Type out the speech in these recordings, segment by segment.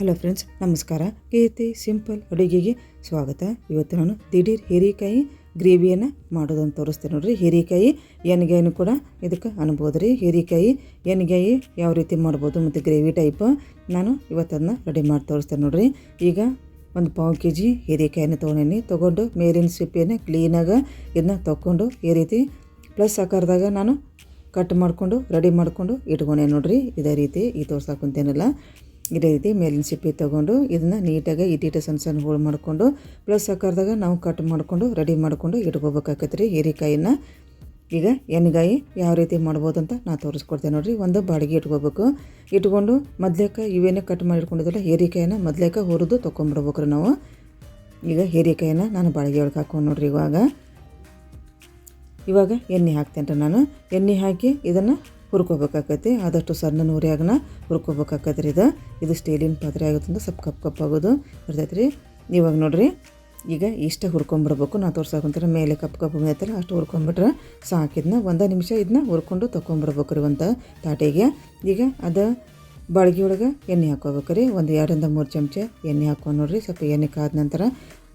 Hello friends, ನಮಸ್ಕಾರ. ಕೀರ್ತಿ simple ಅಡುಗೆಗೆ ಸ್ವಾಗತ. ಇವತ್ತು ನಾನು ದಿಢೀರ್ ಹೀರೆಕಾಯಿ ಗ್ರೇವಿಯನ್ನು ಮಾಡೋದನ್ನು ತೋರಿಸ್ತೇನೆ ನೋಡಿರಿ. ಹೀರೆಕಾಯಿ ಎಣ್ಗಾಯಿನೂ ಕೂಡ ಇದಕ್ಕೆ ಅನ್ಬೋದು ರೀ. ಹೀರೆಕಾಯಿ ಎಣ್ಗಾಯಿ ಯಾವ ರೀತಿ ಮಾಡ್ಬೋದು ಮತ್ತು ಗ್ರೇವಿ ಟೈಪ್ ನಾನು ಇವತ್ತು ಅದನ್ನ ರೆಡಿ ಮಾಡಿ ತೋರಿಸ್ತೇನೆ ನೋಡಿರಿ. ಈಗ ಒಂದು 1/4 kg ಹೀರೆಕಾಯಿನ ತೊಗೊಂಡು ಮೇಲಿನ ಸಿಪ್ಪೆಯನ್ನು ಕ್ಲೀನಾಗಿ ಇದನ್ನ ತೊಗೊಂಡು ಈ ರೀತಿ ಪ್ಲಸ್ ಆಕಾರದಾಗ ನಾನು ಕಟ್ ಮಾಡಿಕೊಂಡು ರೆಡಿ ಮಾಡಿಕೊಂಡು ಇಟ್ಕೊಂಡೆ ನೋಡಿರಿ. ಇದೇ ರೀತಿ ಈ ತೋರ್ಸಾಕೊಂತೇನಲ್ಲ, ಇದೇ ರೀತಿ ಮೇಲಿನ ಸಿಪ್ಪೆ ತೊಗೊಂಡು ಇದನ್ನು ನೀಟಾಗಿ ಇಟ್ಟಿಟ್ಟು ಸಣ್ಣ ಸಣ್ಣ ಹೋಳು ಮಾಡಿಕೊಂಡು ಪ್ಲಸ್ ಆಕಾರದಾಗ ನಾವು ಕಟ್ ಮಾಡಿಕೊಂಡು ರೆಡಿ ಮಾಡಿಕೊಂಡು ಇಟ್ಕೋಬೇಕಾಗತ್ತೆ ರೀ ಹೀರೆಕಾಯಿನ. ಈಗ ಎಣ್ಗಾಯಿ ಯಾವ ರೀತಿ ಮಾಡ್ಬೋದು ಅಂತ ನಾನು ತೋರಿಸ್ಕೊಡ್ತೇನೆ ನೋಡಿರಿ. ಒಂದು ಬಾಡಿಗೆ ಇಟ್ಕೊಂಡು ಮೊದ್ಲೇಕ ಇವೇನೇ ಕಟ್ ಮಾಡಿ ಇಟ್ಕೊಂಡಿದ್ದಲ್ಲ ಹೀರೆಕಾಯಿನ ಮೊದ್ಲೇಕ ಹುರಿದು ತೊಗೊಂಡ್ಬಿಡ್ಬೇಕು ರೀ ನಾವು. ಈಗ ಹೀರೆಕಾಯಿನ ನಾನು ಬಾಡಿಗೆ ಒಳಗೆ ಹಾಕೊಂಡು ನೋಡಿರಿ. ಇವಾಗ ಎಣ್ಣೆ ಹಾಕ್ತೇನೆ ರೀ. ನಾನು ಎಣ್ಣೆ ಹಾಕಿ ಇದನ್ನು ಹುರ್ಕೋಬೇಕಾಗತ್ತೆ. ಆದಷ್ಟು ಸಣ್ಣ ಉರಿಯಾಗನ ಹುರ್ಕೋಬೇಕಾಗತ್ತೆ ರೀ. ಇದು ಸ್ಟೀಲಿನ ಪಾತ್ರೆ ಆಗುತ್ತಂದ್ರೆ ಸ್ವಲ್ಪ ಕಪ್ಪಾಗೋದು ಇರ್ತೈತೆ ರೀ. ಇವಾಗ ನೋಡಿರಿ, ಈಗ ಇಷ್ಟ ಹುರ್ಕೊಂಬಿಡ್ಬೇಕು. ನಾನು ತೋರ್ಸಾಕೊಂತಾರೆ ಮೇಲೆ ಕಪ್ಪು ಐತಲ್ಲ ಅಷ್ಟು ಹುರ್ಕೊಂಬಿಟ್ರೆ ಸಾಕಿದ್ನ 1 ನಿಮಿಷ ಇದನ್ನ ಹುರ್ಕೊಂಡು ತೊಗೊಂಬಿಡ್ಬೇಕು ರೀ ಒಂದು ತಾಟಿಗೆ. ಈಗ ಅದು ಬಾಳ್ಗೆ ಒಳಗೆ ಎಣ್ಣೆ ಹಾಕ್ಕೋಬೇಕು ರೀ. 1 2 ಇಂದ 3 ಚಮಚ ಎಣ್ಣೆ ಹಾಕ್ಕೊಂಡು ನೋಡಿರಿ. ಸ್ವಲ್ಪ ಎಣ್ಣೆ ಕಾದ ನಂತರ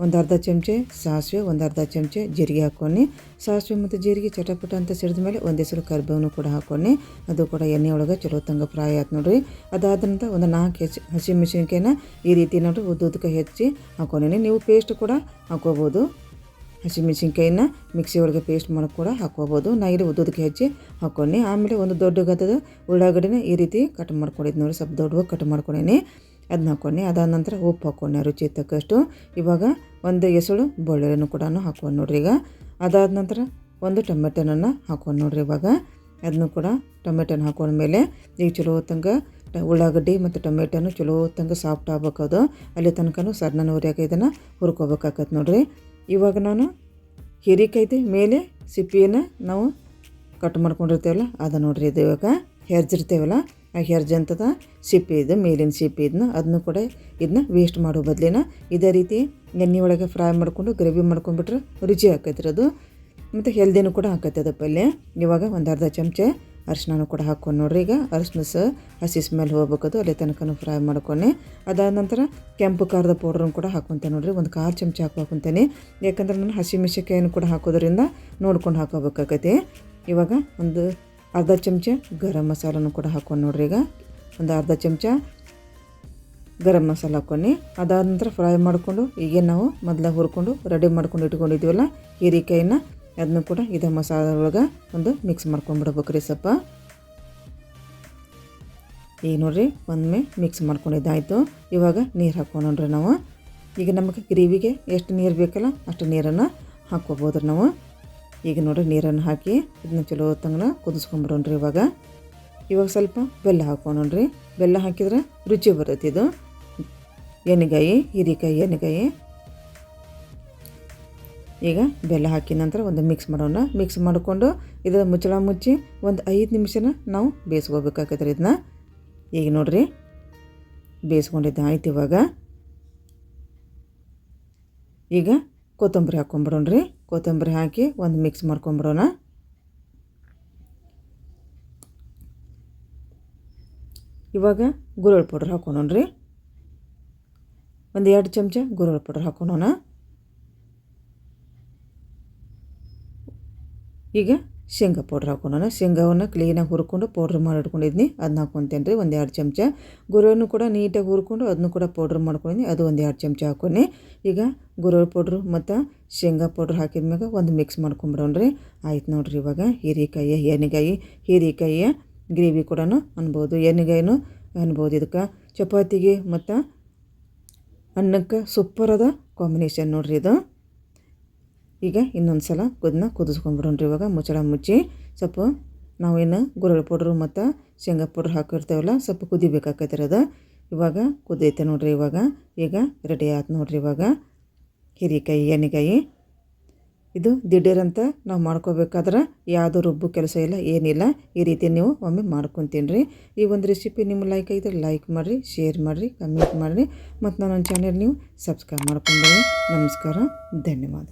ಒಂದು ಅರ್ಧ ಚಮಚೆ ಸಾಸಿವೆ, ಒಂದು ಅರ್ಧ ಚಮಚೆ ಜೀರಿಗೆ ಹಾಕ್ಕೊಂಡು ಸಾಸಿವೆ ಮತ್ತು ಜೀರಿಗೆ ಚಟಪಟ ಅಂತ ಸಿಡಿದ ಮೇಲೆ ಒಂದು ಹೆಸರು ಕರಿಬೇವನ್ನು ಕೂಡ ಹಾಕ್ಕೊಂಡು ಅದು ಕೂಡ ಎಣ್ಣೆ ಒಳಗೆ ಚಲೋ ತಂಗ ಫ್ರೈ ಆಯ್ತು ನೋಡಿರಿ. ಅದಾದ ನಂತರ ಒಂದು 4 ಹಸಿಮೆಣಸಿನ್ಕಾಯಿನ ಈ ರೀತಿ ನೋಡಿರಿ ಉದ್ದಕ್ಕೆ ಹೆಚ್ಚಿ ಹಾಕ್ಕೊಂಡೀನಿ. ನೀವು ಪೇಸ್ಟ್ ಕೂಡ ಹಾಕ್ಕೋಬೋದು. ಹಸಿಮೆಣಸಿನ್ಕಾಯಿನ ಮಿಕ್ಸಿ ಒಳಗೆ ಪೇಸ್ಟ್ ಮಾಡಿ ಕೂಡ ಹಾಕ್ಕೋಬೋದು. ನಾ ಇಲ್ಲಿ ಉದ್ದಕ್ಕೆ ಹೆಚ್ಚಿ ಹಾಕ್ಕೊಂಡು ಆಮೇಲೆ ಒಂದು ದೊಡ್ಡ ಗದ್ದದ ಉಳ್ಳಾಗಡ್ಡಿನ ಈ ರೀತಿ ಕಟ್ ಮಾಡ್ಕೊಂಡಿದ್ದು ನೋಡಿ. ಸ್ವಲ್ಪ ದೊಡ್ಡವಾಗಿ ಕಟ್ ಮಾಡ್ಕೊಂಡೇನಿ, ಅದನ್ನ ಹಾಕ್ಕೊಂಡು ಅದಾದ ನಂತರ ಉಪ್ಪು ಹಾಕ್ಕೊಂಡೆ ರುಚಿ ತಕ್ಕಷ್ಟು. ಇವಾಗ ಒಂದು ಎಸಳು ಬೆಳ್ಳುಳ್ಳಿನೂ ಕೂಡ ಹಾಕ್ಕೊಂಡು ನೋಡ್ರಿ. ಈಗ ಅದಾದ ನಂತರ ಒಂದು ಟೊಮೆಟೊನನ್ನು ಹಾಕ್ಕೊಂಡು ನೋಡ್ರಿ. ಇವಾಗ ಅದನ್ನು ಕೂಡ ಟೊಮೆಟೊನ ಹಾಕೊಂಡ್ಮೇಲೆ ಈಗ ಚಲೋ ತಂಗ ಉಳ್ಳಾಗಡ್ಡಿ ಮತ್ತು ಟೊಮೆಟೊನು ಚಲೋ ತಂಗ ಸಾಫ್ಟ್ ಆಗ್ಬೇಕದು. ಅಲ್ಲಿ ತನಕ ಸಣ್ಣ ಉರಿಯಾಗ ಇದನ್ನು ಹುರ್ಕೋಬೇಕಾಗತ್ತೆ ನೋಡ್ರಿ. ಇವಾಗ ನಾನು ಹೀರೆಕಾಯ್ದು ಮೇಲೆ ಸಿಪ್ಪಿಯನ್ನು ನಾವು ಕಟ್ ಮಾಡ್ಕೊಂಡಿರ್ತೇವಲ್ಲ ಅದು ನೋಡ್ರಿ. ಇದು ಇವಾಗ ಹೆರ್ಜಿರ್ತೇವಲ್ಲ ಆ ಹೆರ್ಜಂತದ ಸಿಪ್ಪೆ ಇದು ಮೇಲಿನ ಸಿಪ್ಪೆ ಅದನ್ನು ಕೂಡ ಇದನ್ನ ವೇಸ್ಟ್ ಮಾಡೋ ಬದಲಿನ ಇದೇ ರೀತಿ ಎಣ್ಣೆ ಒಳಗೆ ಫ್ರೈ ಮಾಡಿಕೊಂಡು ಗ್ರೇವಿ ಮಾಡ್ಕೊಂಡ್ಬಿಟ್ರೆ ರುಚಿ ಆಕೈತ್ರಿ ಅದು. ಮತ್ತು ಹೆಲ್ದಿನೂ ಕೂಡ ಆಕೈತೆ ಅದು ಪಲ್ಯ. ಇವಾಗ ಒಂದು ಅರ್ಧ ಚಮಚ ಅರಿಶಿನೂ ಕೂಡ ಹಾಕ್ಕೊಂಡು ನೋಡ್ರಿ. ಈಗ ಅರಿಶಿನ ಹಸಿ ಸ್ಮೆಲ್ ಹೋಗ್ಬೇಕದು ಅಲ್ಲಿ ತನಕ ಫ್ರೈ ಮಾಡ್ಕೊಂಡು ಅದಾದ ನಂತರ ಕೆಂಪು ಖಾರದ ಪೌಡ್ರನ್ನು ಕೂಡ ಹಾಕ್ಕೊತೇನೆ ನೋಡ್ರಿ. ಒಂದು 1/4 ಚಮಚ ಹಾಕ್ಕೊತೇನೆ, ಯಾಕಂದ್ರೆ ನಾನು ಹಸಿಮೆಣಸಿನ್ಕಾಯಿನೂ ಕೂಡ ಹಾಕೋದ್ರಿಂದ ನೋಡ್ಕೊಂಡು ಹಾಕೋಬೇಕಾಗತ್ತೆ. ಇವಾಗ ಒಂದು ಅರ್ಧ ಚಮಚ ಗರಂ ಮಸಾಲನೂ ಕೂಡ ಹಾಕ್ಕೊಂಡು ನೋಡ್ರಿ. ಈಗ ಒಂದು ಅರ್ಧ ಚಮಚ ಗರಂ ಮಸಾಲ ಹಾಕ್ಕೊಂಡು ಅದಾದ ನಂತರ ಫ್ರೈ ಮಾಡಿಕೊಂಡು ಈಗ ನಾವು ಮೊದಲ ಹುರ್ಕೊಂಡು ರೆಡಿ ಮಾಡ್ಕೊಂಡು ಇಟ್ಕೊಂಡಿದ್ದೀವಲ್ಲ ಹೀರೆಕಾಯಿನ ಅದನ್ನು ಕೂಡ ಇದೇ ಮಸಾಲ ಒಳಗೆ ಒಂದು ಮಿಕ್ಸ್ ಮಾಡ್ಕೊಂಡ್ಬಿಡ್ಬೇಕು ರೀ ಸ್ವಲ್ಪ. ಈಗ ನೋಡಿರಿ ಒಮ್ಮೆ ಮಿಕ್ಸ್ ಮಾಡ್ಕೊಂಡಿದ್ದಾಯಿತು. ಇವಾಗ ನೀರು ಹಾಕ್ಕೊಂಡ್ರಿ ನಾವು. ಈಗ ನಮಗೆ ಗ್ರೇವಿಗೆ ಎಷ್ಟು ನೀರು ಬೇಕಲ್ಲ ಅಷ್ಟು ನೀರನ್ನು ಹಾಕ್ಕೋಬೋದು ನಾವು. ಈಗ ನೋಡಿರಿ ನೀರನ್ನು ಹಾಕಿ ಇದನ್ನ ಚಲೋ ತಂಗನ ಕುದಿಸ್ಕೊಂಡ್ಬಿಡೋಣ್ರಿ. ಇವಾಗ ಸ್ವಲ್ಪ ಬೆಲ್ಲ ಹಾಕ್ಕೊಂಡ್ರಿ. ಬೆಲ್ಲ ಹಾಕಿದ್ರೆ ರುಚಿ ಬರುತ್ತೆ ಇದು ಎಣ್ಗಾಯಿ ಹೀರೆಕಾಯಿ ಎಣ್ಗಾಯಿ. ಈಗ ಬೆಲ್ಲ ಹಾಕಿದ ನಂತರ ಒಂದು ಮಿಕ್ಸ್ ಮಾಡೋಣ. ಮಿಕ್ಸ್ ಮಾಡಿಕೊಂಡು ಇದರ ಮುಚ್ಚಳ ಮುಚ್ಚಿ ಒಂದು 5 ನಿಮಿಷನ ನಾವು ಬೇಯಿಸ್ಕೋಬೇಕಾಗತ್ತೆ ಇದನ್ನ. ಈಗ ನೋಡಿರಿ ಬೇಯಿಸ್ಕೊಂಡಿದ್ದು ಆಯ್ತು. ಈಗ ಕೊತ್ತಂಬರಿ ಹಾಕ್ಕೊಂಬಿಡೋಣ್ರಿ. ಕೊತ್ತಂಬರಿ ಹಾಕಿ ಒಂದು ಮಿಕ್ಸ್ ಮಾಡ್ಕೊಂಬಿಡೋಣ. ಇವಾಗ ಗುರಳ್ ಪೌಡ್ರ್ ಹಾಕ್ಕೊಂಡ್ರಿ. ಒಂದು 2 ಚಮಚ ಗುರಳ್ ಪೌಡ್ರ್ ಹಾಕ್ಕೊಳ್ಳೋಣ. ಈಗ ಶೇಂಗಾ ಪೌಡ್ರ್ ಹಾಕ್ಕೊಳ್ಳೋಣ. ಶೇಂಗಾವನ್ನು ಕ್ಲೀನಾಗಿ ಹುರ್ಕೊಂಡು ಪೌಡ್ರ್ ಮಾಡಿ ಇಟ್ಕೊಂಡಿದ್ನಿ, ಅದನ್ನ ಹಾಕ್ಕೊತೇನೆ ರೀ. ಒಂದು 2 ಚಮಚ ಗುರಳನ್ನು ಕೂಡ ನೀಟಾಗಿ ಹುರ್ಕೊಂಡು ಅದನ್ನು ಕೂಡ ಪೌಡ್ರ್ ಮಾಡ್ಕೊಂಡಿದ್ನಿ, ಅದು ಒಂದು 2 ಚಮಚ ಹಾಕ್ಕೊಂಡು ಈಗ ಗುರಳ್ ಪೌಡ್ರು ಮತ್ತು ಶೇಂಗಾ ಪೌಡ್ರ್ ಹಾಕಿದ್ಮ್ಯಾಗ ಒಂದು ಮಿಕ್ಸ್ ಮಾಡ್ಕೊಂಬಿಡೋಣ್ರಿ. ಆಯ್ತು ನೋಡಿರಿ. ಇವಾಗ ಎಣ್ಗಾಯಿ ಹೀರೆಕಾಯಿಯ ಗ್ರೇವಿ ಕೂಡ ಅನ್ಬೋದು, ಎಣ್ಗಾಯಿನೂ ಅನ್ಬೋದು. ಇದಕ್ಕೆ ಚಪಾತಿಗೆ ಮತ್ತು ಅನ್ನಕ್ಕೆ ಸೂಪರಾದ ಕಾಂಬಿನೇಷನ್ ನೋಡಿರಿ ಇದು. ಈಗ ಇನ್ನೊಂದು ಸಲ ಕುದಿಸ್ಕೊಂಡ್ಬಿಡೋಣ್ರಿ. ಇವಾಗ ಮುಚ್ಚಳ ಮುಚ್ಚಿ ಸ್ವಲ್ಪ ನಾವೇನು ಗುರಳ್ ಪೌಡ್ರು ಮತ್ತು ಶೇಂಗಾ ಪೌಡ್ರ್ ಹಾಕಿರ್ತೇವಲ್ಲ ಸ್ವಲ್ಪ ಕುದಿಬೇಕಾಗತ್ತೆ ಅದು. ಇವಾಗ ಕುದೈತೆ ನೋಡಿರಿ. ಈಗ ರೆಡಿ ಆಯ್ತು ನೋಡಿರಿ. ಇವಾಗ ಹೀರೆಕಾಯಿ ಎಣ್ಗಾಯಿ ಇದು ದಿಢೀರಂತ ನಾವು ಮಾಡ್ಕೋಬೇಕಾದ್ರೆ ಯಾವುದೋ ರುಬ್ಬು ಕೆಲಸ ಇಲ್ಲ, ಏನಿಲ್ಲ. ಈ ರೀತಿ ನೀವು ಒಮ್ಮೆ ಮಾಡ್ಕೊತೀನಿ ರೀ. ಈ ಒಂದು ರೆಸಿಪಿ ನಿಮ್ಗೆ ಲೈಕ್ ಆಗಿದ್ರೆ ಲೈಕ್ ಮಾಡಿರಿ, ಶೇರ್ ಮಾಡಿರಿ, ಕಮೆಂಟ್ ಮಾಡಿರಿ ಮತ್ತು ನನ್ನ ಚಾನೆಲ್ ನೀವು ಸಬ್ಸ್ಕ್ರೈಬ್ ಮಾಡ್ಕೊಂಡ್ರಿ. ನಮಸ್ಕಾರ, ಧನ್ಯವಾದ.